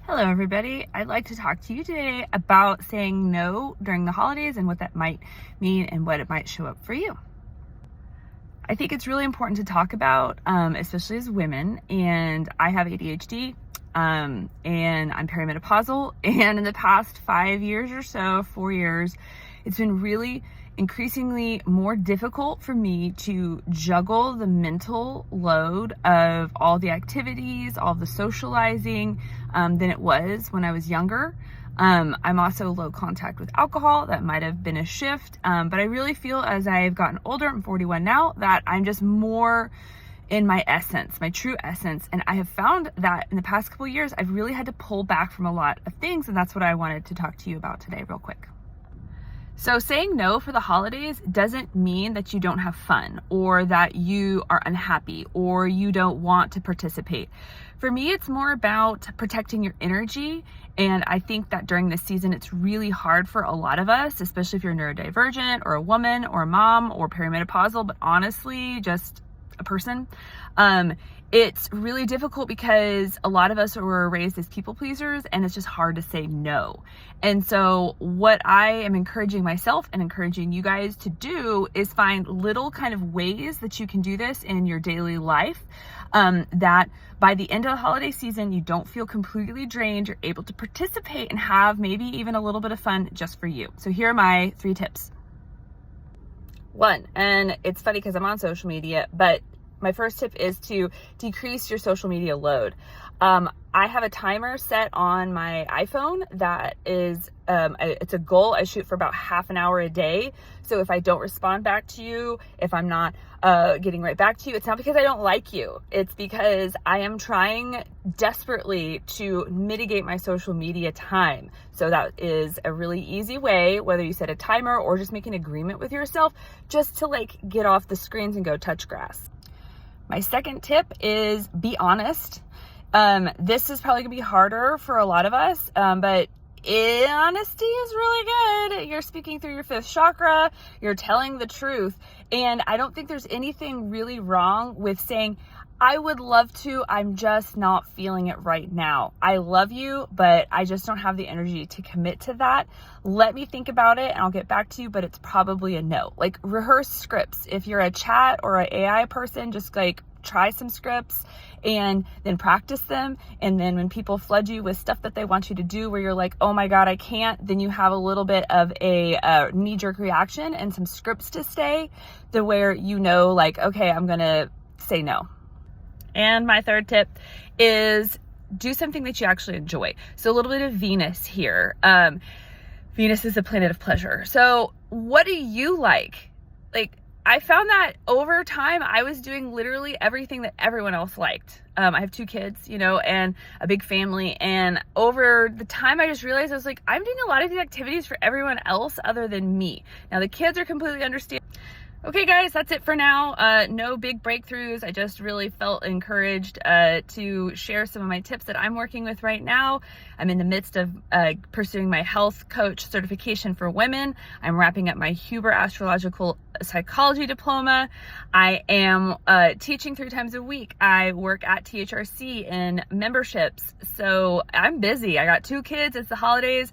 Hello everybody, I'd like to talk to you today about saying no during the holidays and what that might mean and what it might show up for you. I think it's really important to talk about, especially as women, and I have ADHD, and I'm perimenopausal, and in the past 5 years or so, 4 years, it's been really increasingly more difficult for me to juggle the mental load of all the activities, all the socializing, than it was when I was younger. I'm also low contact with alcohol. That might have been a shift, but I really feel as I've gotten older, I'm 41 now, that I'm just more in my essence, my true essence. And I have found that in the past couple of years, I've really had to pull back from a lot of things. And that's what I wanted to talk to you about today real quick. So saying no for the holidays doesn't mean that you don't have fun or that you are unhappy or you don't want to participate. For me, it's more about protecting your energy. And I think that during this season, it's really hard for a lot of us, especially if you're neurodivergent or a woman or a mom or perimenopausal, but honestly, just a person. It's really difficult because a lot of us were raised as people pleasers and it's just hard to say no. And so what I am encouraging myself and encouraging you guys to do is find little kind of ways that you can do this in your daily life, that by the end of the holiday season, you don't feel completely drained. You're able to participate and have maybe even a little bit of fun just for you. So here are my 3 tips. One, and it's funny because I'm on social media, but my first tip is to decrease your social media load. I have a timer set on my iPhone that is, it's a goal I shoot for about half an hour a day. So if I don't respond back to you, if I'm not getting right back to you, it's not because I don't like you. It's because I am trying desperately to mitigate my social media time. So that is a really easy way, whether you set a timer or just make an agreement with yourself, just to get off the screens and go touch grass. My second tip is be honest. This is probably gonna be harder for a lot of us, but honesty is really good. You're speaking through your 5th chakra, you're telling the truth. And I don't think there's anything really wrong with saying, I would love to, I'm just not feeling it right now. I love you, but I just don't have the energy to commit to that. Let me think about it and I'll get back to you, but it's probably a no. Rehearse scripts. If you're a chat or an AI person, just try some scripts and then practice them. And then when people flood you with stuff that they want you to do where you're like, oh my God, I can't, then you have a little bit of a knee-jerk reaction and some scripts to stay to where okay, I'm gonna say no. And my third tip is do something that you actually enjoy. So a little bit of Venus here. Venus is the planet of pleasure. So what do you like? I found that over time, I was doing literally everything that everyone else liked. I have 2 kids, and a big family. And over the time, I just realized I was I'm doing a lot of these activities for everyone else other than me. Now the kids are completely understanding. Okay guys, that's it for now. No big breakthroughs. I just really felt encouraged to share some of my tips that I'm working with right now. I'm in the midst of pursuing my health coach certification for women. I'm wrapping up my Huber Astrological Psychology Diploma. I am teaching 3 times a week. I work at THRC in memberships. So I'm busy. I got 2 kids. It's the holidays.